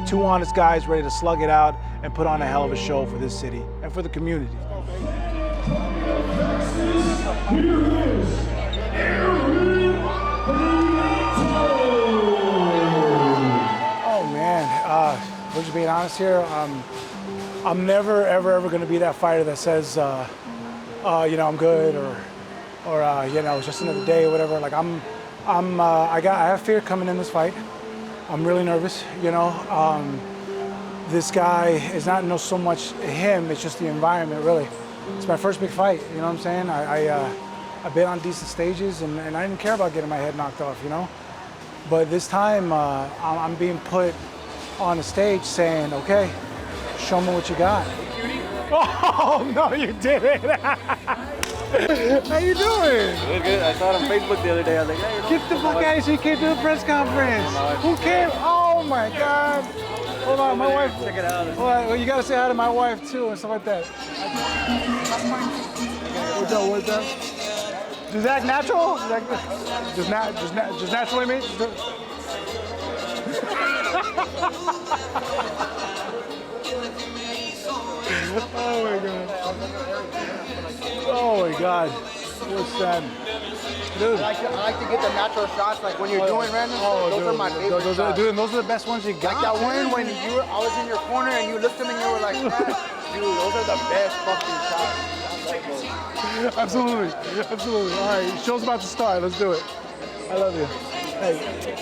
Two honest guys ready to slug it out and put on a hell of a show for this city and for the community. Oh man, we're just being honest here. I'm never, ever going to be that fighter that says, you know, I'm good or you know, it's just another day or whatever. Like I have fear coming in this fight. I'm really nervous, you know. This guy is not so much him, it's just the environment, really. It's my first big fight, you know what I'm saying? I've been on decent stages and I didn't care about getting my head knocked off, you know? But this time, I'm being put on a stage saying, okay, show me what you got. Oh, no, you didn't. How you doing? Good, good. I saw it on Facebook the other day. I was like, hey, you know, get the fuck out of here, you can't do a press conference. Who came? Oh my God. Hold on, my wife. Check it out. Well, you gotta say hi to my wife too and stuff like that. What's up, what's up? Does that natural? Just naturally me? Oh my God. Oh my God. What's that? Dude. I like to get the natural shots, like when you're doing random. Those are my favorite shots. Dude, those are the best ones you got. Like that one when I was in your corner and you looked at me and you were like, dude, those are the best fucking shots. Absolutely, absolutely. All right, show's about to start. Let's do it. I love you. Hey,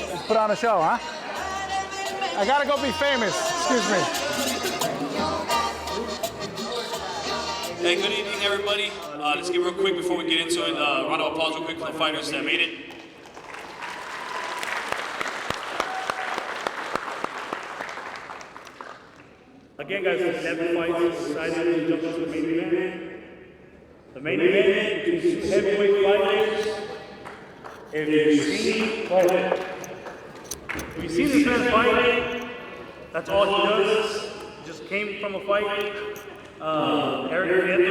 let's put on a show, huh? I gotta go be famous. Excuse me. Hey, good evening, everybody. Let's get real quick before we get into it. Round of applause real quick for the fighters that made it. Again, guys, it's 7 fights. Excited to jump into the main event. The main event between 2 heavyweight fighters. If you've seen this man fight, that's all he does. He just came from a fight. Erick, and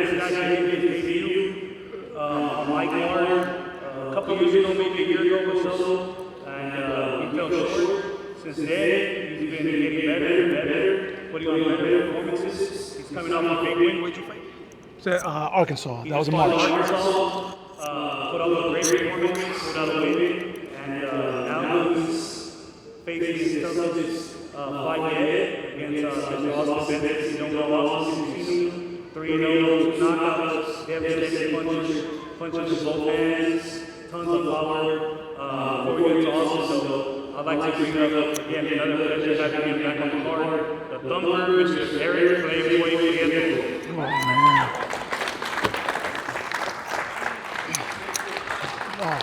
this guy came his debut on my guard a couple years ago, maybe a year ago or so, and he fell short. Since then, he's been getting better and better, putting on better performances. He's coming off a big win. Where'd you fight? Arkansas. That was in March. Arkansas, put on a great performance, put out a win, and now he's facing his toughest fight yet against Mr. Austin Bennett. He don't go out since he's seen 3-0, 2 knockouts, devastating punches with both hands, tons of power. Before we get to Austin, so I'd like to bring up again another pleasure having him back on the card. The Thumper, Mr. Erick, Playboy, Prieto. Oh, man. Oh.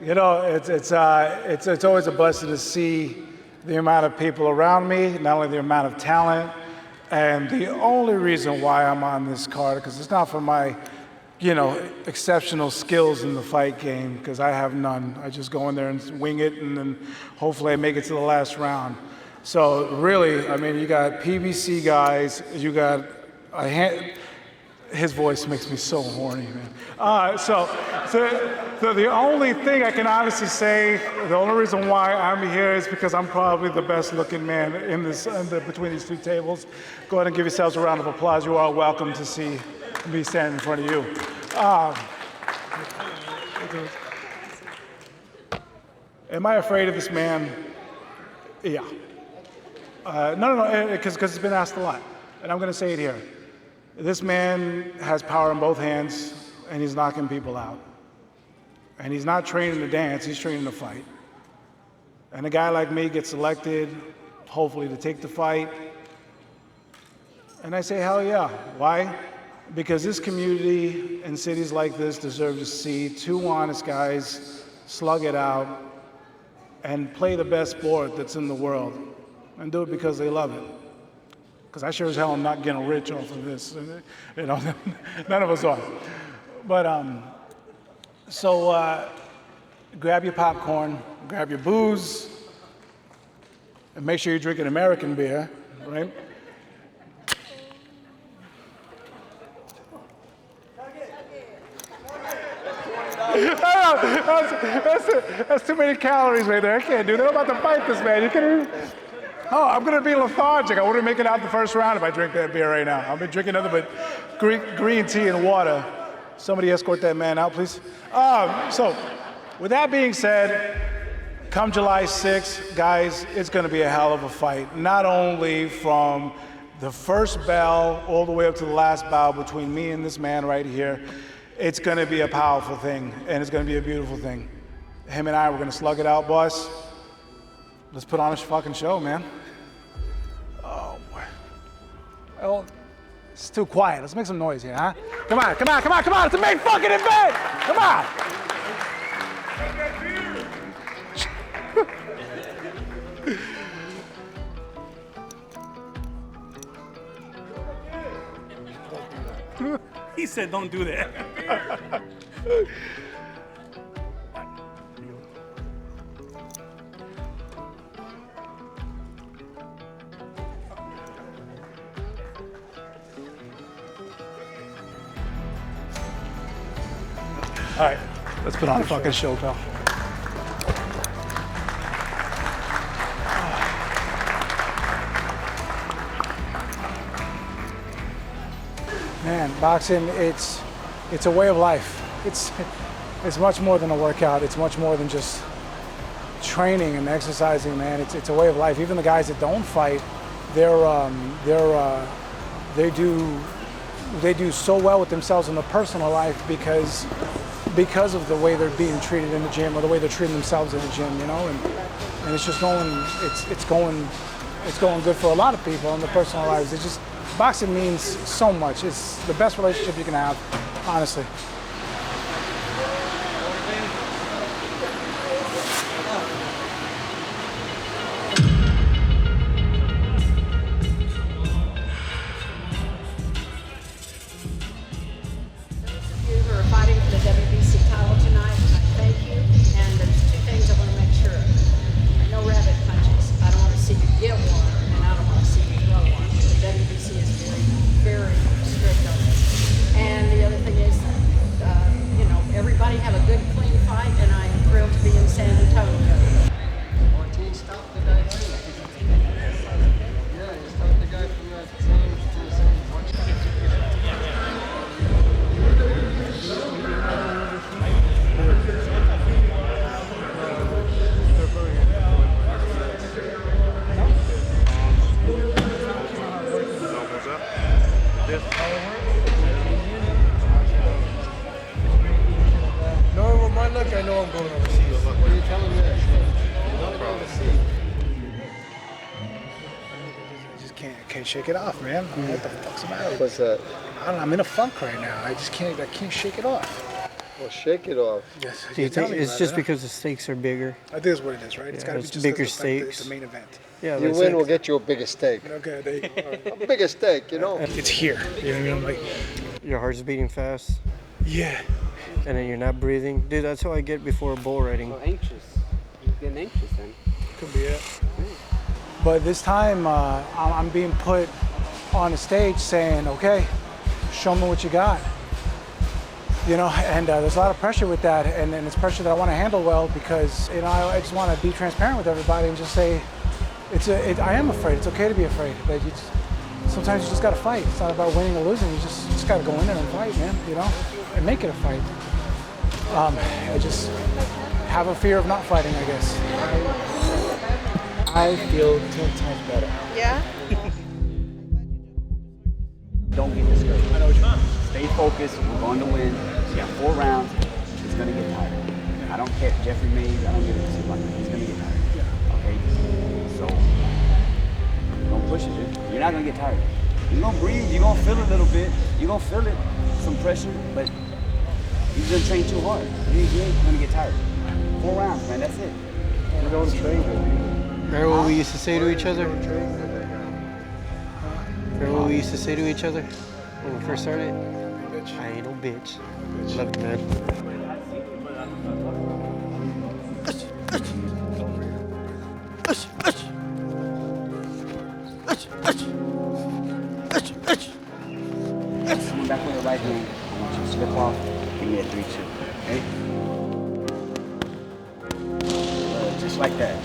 You know, it's always a blessing to see the amount of people around me, not only the amount of talent, and the only reason why I'm on this card, because it's not for my, you know, exceptional skills in the fight game, because I have none. I just go in there and wing it, and then hopefully I make it to the last round. So really, I mean, you got PBC guys, you got his voice makes me so horny, man. So the only thing I can honestly say, the only reason why I'm here is because I'm probably the best looking man in this, between these 2 tables. Go ahead and give yourselves a round of applause. You are welcome to see me standing in front of you. Am I afraid of this man? Yeah. No, because it's been asked a lot, and I'm gonna say it here. This man has power in both hands, and he's knocking people out. And he's not training to dance, he's training to fight. And a guy like me gets selected, hopefully to take the fight. And I say, hell yeah. Why? Because this community and cities like this deserve to see 2 honest guys slug it out and play the best sport that's in the world, and do it because they love it. Because I sure as hell am not getting rich off of this. You know, none of us are. But so grab your popcorn, grab your booze, and make sure you drink an American beer, right? That's too many calories right there. I can't do that. I'm about to fight this man. You can. Oh, I'm gonna be lethargic. I wouldn't make it out the first round if I drink that beer right now. I've been drinking nothing but green tea and water. Somebody escort that man out, please. So, with that being said, come July 6th, guys, it's gonna be a hell of a fight. Not only from the first bell all the way up to the last bell between me and this man right here. It's gonna be a powerful thing, and it's gonna be a beautiful thing. Him and I, we're gonna slug it out, boss. Let's put on a fucking show, man. Oh, boy. Oh, it's too quiet. Let's make some noise here, huh? Come on, come on, come on, come on. It's a main fucking event. Come on. He said, don't do that. All right, let's put on a fucking show, pal. Man, boxing, it's a way of life. It's much more than a workout. It's much more than just training and exercising, man. It's a way of life. Even the guys that don't fight, they do so well with themselves in their personal life because of the way they're being treated in the gym or the way they're treating themselves in the gym, you know. And it's just going good for a lot of people in their personal lives. It's just boxing means so much. It's the best relationship you can have, honestly. Shake it off, man. I don't know what the fuck's the matter. What's that? I don't know. I'm in a funk right now. I can't shake it off. Well, shake it off. Yes. Do you think it's just because the stakes are bigger? I think that's what it is, right? It's got to be just bigger the fact that stakes. it's the main event. Yeah, you win, we'll get you a bigger steak. Okay, there you go. A bigger steak, you know. It's here. You know what I mean? Like, Your heart's beating fast, yeah. and then you're not breathing. Dude, that's how I get before bull riding. So anxious. You're getting anxious then. Could be it. But this time, I'm being put on a stage saying, okay, show me what you got. You know, and there's a lot of pressure with that, and it's pressure that I want to handle well because, you know, I just want to be transparent with everybody and just say, I am afraid. It's okay to be afraid. But sometimes you just got to fight. It's not about winning or losing. You just got to go in there and fight, man, you know, and make it a fight. I just have a fear of not fighting, I guess. I feel 10 times better. Yeah? Don't get discouraged. I know what you mean. Stay focused. We're going to win. You got 4 rounds. It's going to get tired. I don't care. Jeffrey Mays, I don't give a shit about that. He's going to get tired. Okay? So, don't push it, dude. You're not going to get tired. You're going to breathe. You're going to feel it a little bit. You're going to feel it, some pressure, but you just train too hard. You ain't going to get tired. 4 rounds, man. That's it. You don't train, Remember what we used to say to each other? Remember what we used to say to each other when we first started? I ain't no bitch. Love you, man. Coming back with the right hand. I want you to slip off. Give me a 3-2. Okay? Just like that.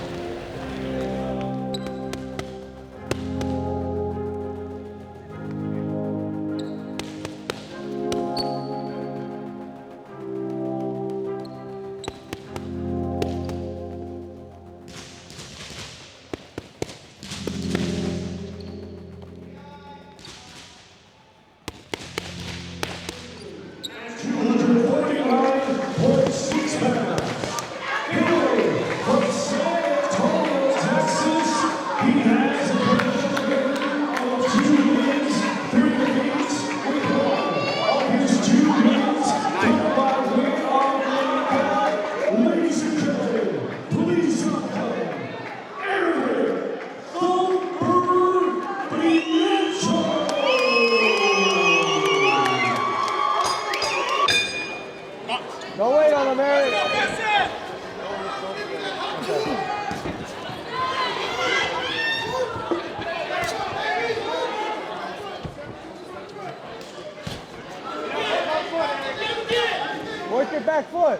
Erick. Work your back foot.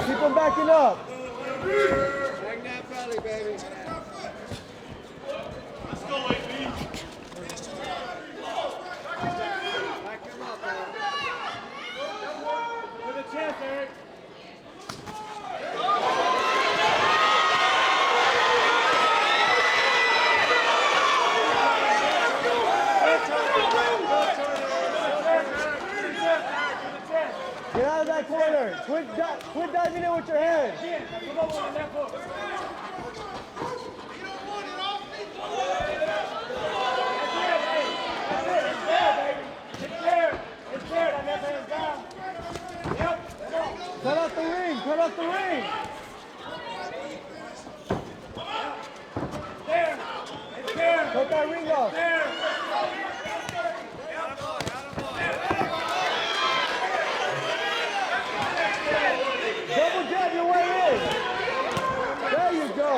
Keep him backing up. Bring that belly, baby. Let's go, YV. Back him up, man. With a chance, Erick. Get out of that corner. Quit diving in with your head. Cut out the ring. Cut out the ring. Cut that ring off. Double jab your way in. There you go.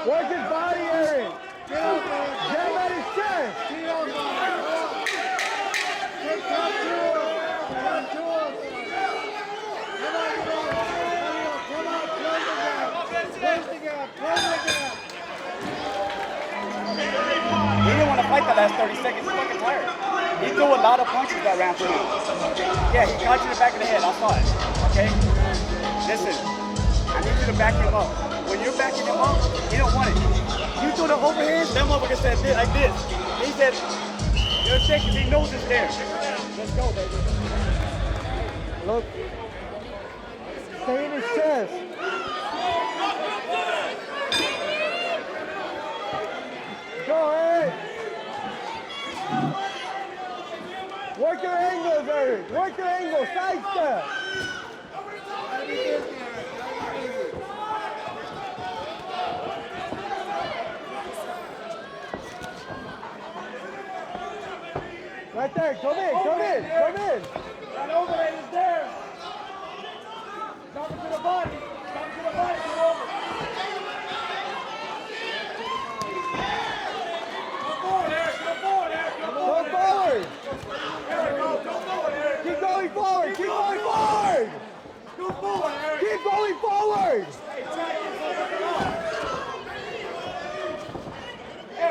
Work his body, Erick. Jab at his chest. Come to him. Close the gap. He didn't want to fight the last 30 seconds. He's fucking tired. He threw a lot of punches that round 2. Yeah, he caught you in the back of the head. I saw it. Okay? Listen, I need you to back him up. When you're backing him up, he don't want it. You threw the overhand, that motherfucker said this, like this. He said, you know, because he knows it's there. Let's go, baby. Look. Stay in his chest. Go, Erick. Work your angles, Erick. Work your angles. Side step. Right there. Come in. That overhead is there. Drop it to the body. Come over. Go forward. Keep going forward. Keep going forward. Keep going forward.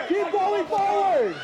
Keep going forward.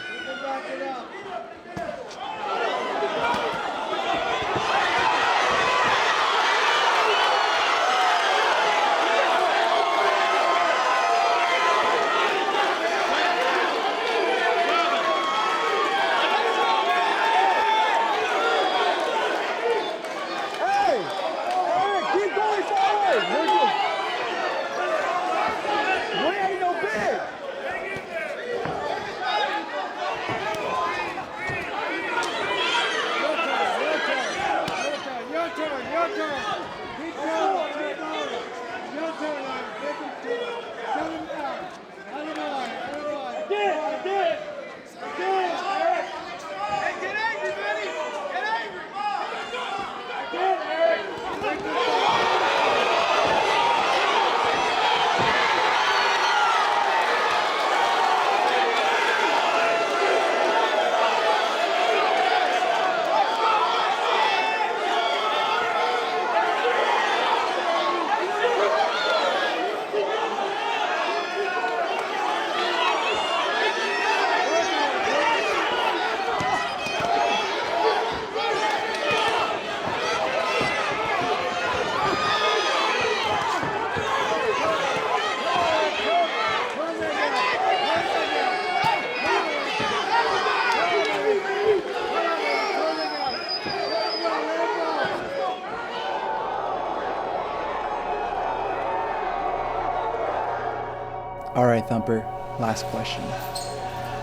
All right, Thumper, last question.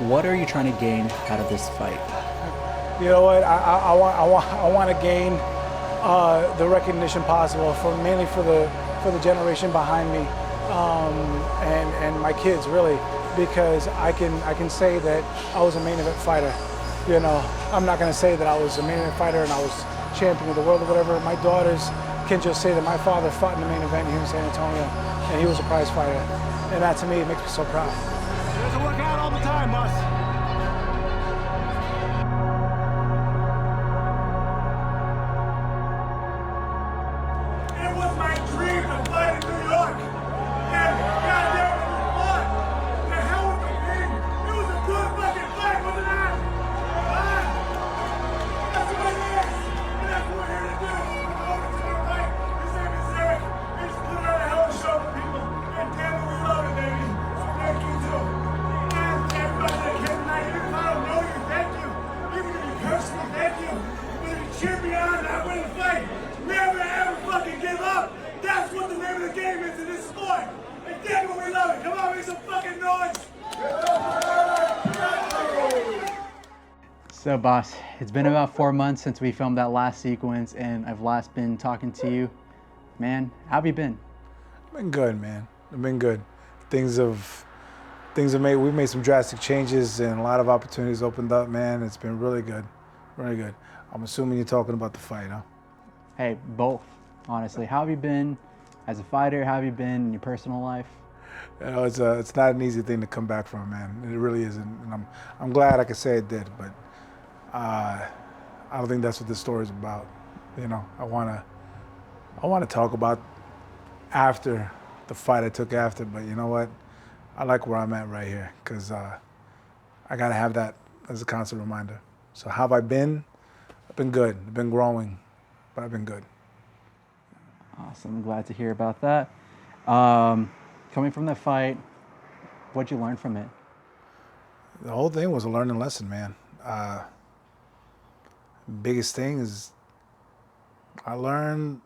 What are you trying to gain out of this fight? You know what? I want to gain the recognition possible mainly for the generation behind me and my kids, really, because I can say that I was a main event fighter. You know, I'm not going to say that I was a main event fighter and I was champion of the world or whatever. My daughters can just say that my father fought in the main event here in San Antonio, and he was a prize fighter, and that to me makes me so proud. It doesn't work out all the time, boss. It was my dream to fight in New York. And goddamn it, we won. The hell with the thing. It was a good fucking fight, wasn't it? Huh? That's what it is. And that's what we're here to do. Over to the fight. His name is Erick. He's putting on a hell of a show for people. And damn it, we love it, baby. So thank you too. And everybody that came tonight, even if I don't know you, thank you. Even if you curse me, thank you. But if you cheer me on and I win the fight, never ever fucking give up. That's what the name of the game is in this sport. And damn it, we love it. Come on, make some fucking noise. So boss, it's been about 4 months since we filmed that last sequence and I've last been talking to you. Man, how have you been? I've been good, man. I've been good. We've made some drastic changes and a lot of opportunities opened up, man. It's been really good, really good. I'm assuming you're talking about the fight, huh? Hey, both, honestly. How have you been as a fighter? How have you been in your personal life? You know, it's not an easy thing to come back from, man. It really isn't. And I'm glad I could say it did, but I don't think that's what this story is about. You know, I wanna talk about after the fight I took after, but you know what? I like where I'm at right here, because I gotta have that as a constant reminder. So how have I been? I've been good. I've been growing, but I've been good. Awesome, I'm glad to hear about that. Coming from the fight, what'd you learn from it? The whole thing was a learning lesson, man. Biggest thing is I learned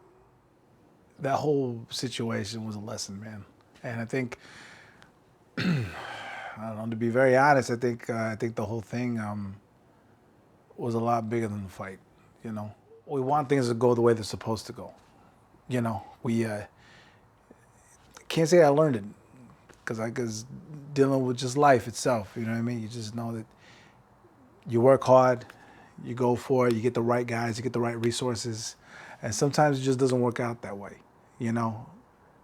that whole situation was a lesson, man. And I think, I don't know, to be very honest, I think the whole thing was a lot bigger than the fight. You know, we want things to go the way they're supposed to go. You know, we can't say I learned it because dealing with just life itself. You know what I mean? You just know that you work hard, you go for it, you get the right guys, you get the right resources, and sometimes it just doesn't work out that way. You know,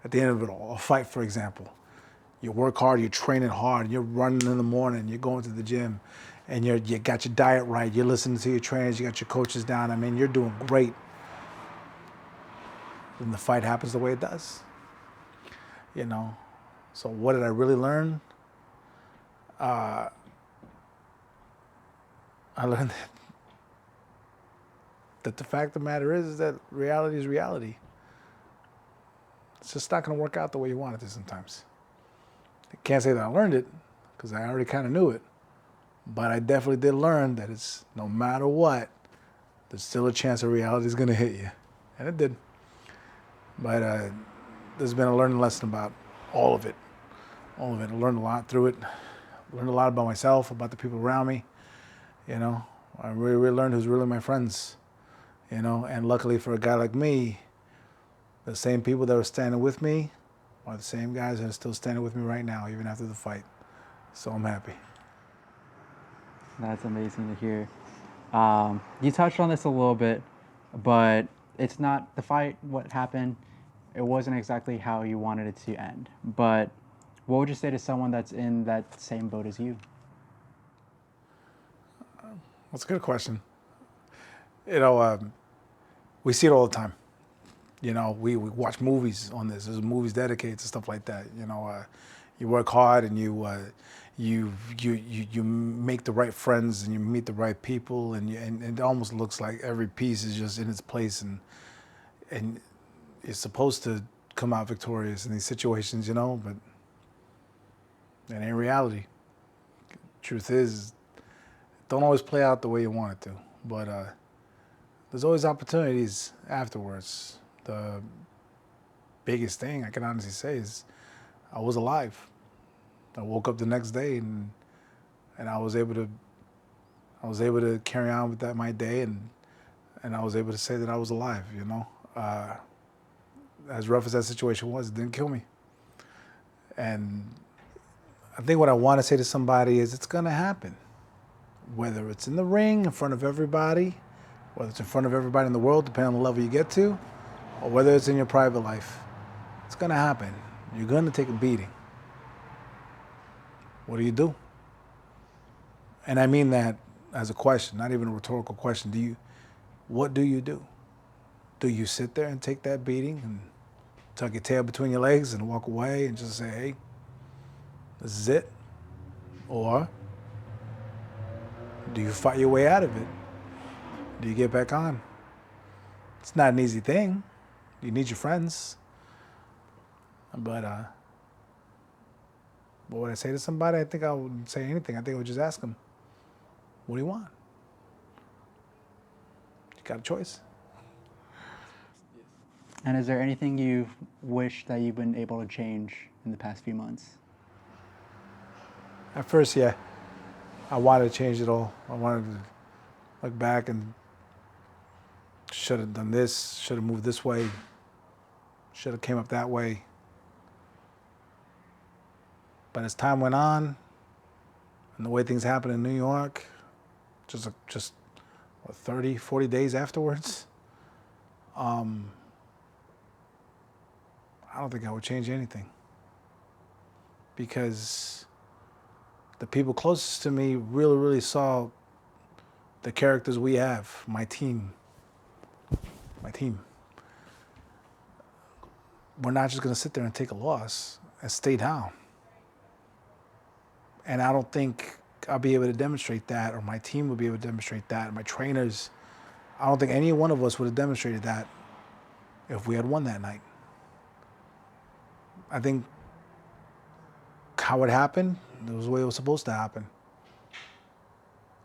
at the end of it all, a fight, for example, you work hard, you're training hard, you're running in the morning, you're going to the gym, and you got your diet right, you're listening to your trainers, you got your coaches down. I mean, you're doing great. Then the fight happens the way it does. You know, so what did I really learn? I learned that the fact of the matter is that reality is reality. It's just not going to work out the way you want it to sometimes. I can't say that I learned it because I already kind of knew it, but I definitely did learn that it's no matter what, there's still a chance that reality is going to hit you, and it did. But there's been a learning lesson about all of it. All of it. I learned a lot through it. I learned a lot about myself, about the people around me. You know, I really learned who's really my friends. You know, and luckily for a guy like me, the same people that were standing with me are the same guys that are still standing with me right now, even after the fight. So I'm happy. That's amazing to hear. You touched on this a little bit, but it's not the fight, what happened. It wasn't exactly how you wanted it to end. But what would you say to someone that's in that same boat as you? That's a good question. You know, we see it all the time. You know, we watch movies on this. There's movies dedicated to stuff like that. You know, you work hard and you make the right friends and you meet the right people, and it almost looks like every piece is just in its place, and you're supposed to come out victorious in these situations, you know, but that ain't reality. Truth is, it don't always play out the way you want it to, but there's always opportunities afterwards. The biggest thing I can honestly say is I was alive. I woke up the next day and I was able to carry on with that my day, and I was able to say that I was alive, you know. As rough as that situation was, it didn't kill me. And I think what I want to say to somebody is it's gonna happen. Whether it's in the ring in front of everybody, whether it's in front of everybody in the world, depending on the level you get to, or whether it's in your private life, it's gonna happen. You're gonna take a beating. What do you do? And I mean that as a question, not even a rhetorical question. What do you do? Do you sit there and take that beating and tuck your tail between your legs and walk away and just say, hey, this is it? Or do you fight your way out of it? Do you get back on? It's not an easy thing. You need your friends. But what would I say to somebody? I think I wouldn't say anything. I think I would just ask them, what do you want? You got a choice. And is there anything you wish that you've been able to change in the past few months? At first, yeah. I wanted to change it all. I wanted to look back and should have done this, should have moved this way, should have came up that way. But as time went on, and the way things happened in New York, just what, 30, 40 days afterwards, I don't think I would change anything. Because the people closest to me really, really saw the characters we have, my team. We're not just gonna sit there and take a loss and stay down. And I don't think I'll be able to demonstrate that, or my team will be able to demonstrate that, or my trainers. I don't think any one of us would have demonstrated that if we had won that night. I think how it happened, it was the way it was supposed to happen.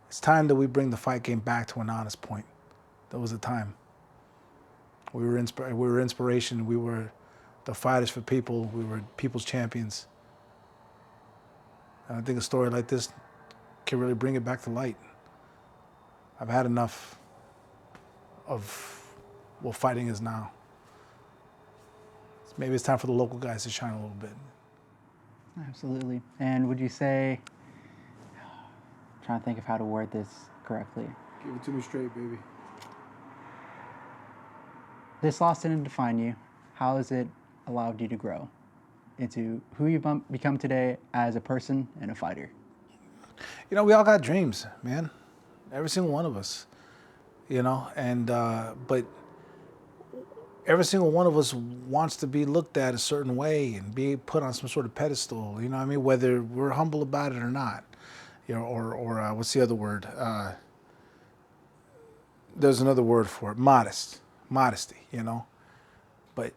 It's time that we bring the fight game back to an honest point. That was the time. We were inspiration. We were the fighters for people. We were people's champions. And I think a story like this can really bring it back to light. I've had enough of what fighting is now. Maybe it's time for the local guys to shine a little bit. Absolutely. And would you say, trying to think of how to word this correctly. Give it to me straight, baby. This loss didn't define you. How has it allowed you to grow into who you've become today as a person and a fighter? You know, we all got dreams, man. Every single one of us, you know, and, but every single one of us wants to be looked at a certain way and be put on some sort of pedestal, you know what I mean? Whether we're humble about it or not, you know, or what's the other word? There's another word for it, modesty, you know? But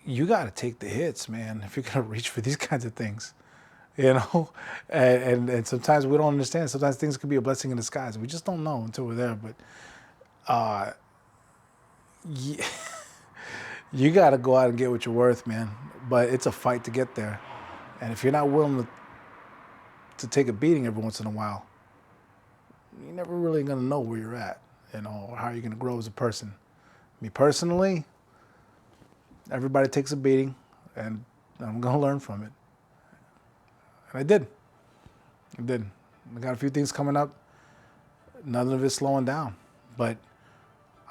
you gotta take the hits, man, if you're gonna reach for these kinds of things, you know? And sometimes we don't understand. Sometimes things could be a blessing in disguise. We just don't know until we're there, but you got to go out and get what you're worth, man. But it's a fight to get there. And if you're not willing to take a beating every once in a while, you're never really going to know where you're at, you know, or how you're going to grow as a person. Me personally, everybody takes a beating, and I'm going to learn from it. And I did. I got a few things coming up. None of it's slowing down. But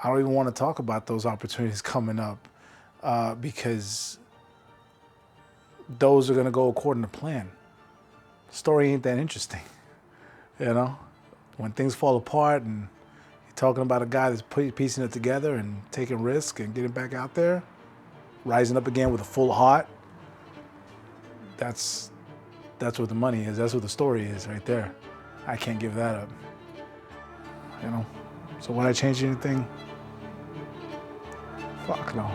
I don't even want to talk about those opportunities coming up because those are going to go according to plan. The story ain't that interesting, you know? When things fall apart and you're talking about a guy that's piecing it together and taking risks and getting back out there, rising up again with a full heart, that's what the money is. That's what the story is right there. I can't give that up, you know? So would I change anything? Fuck no.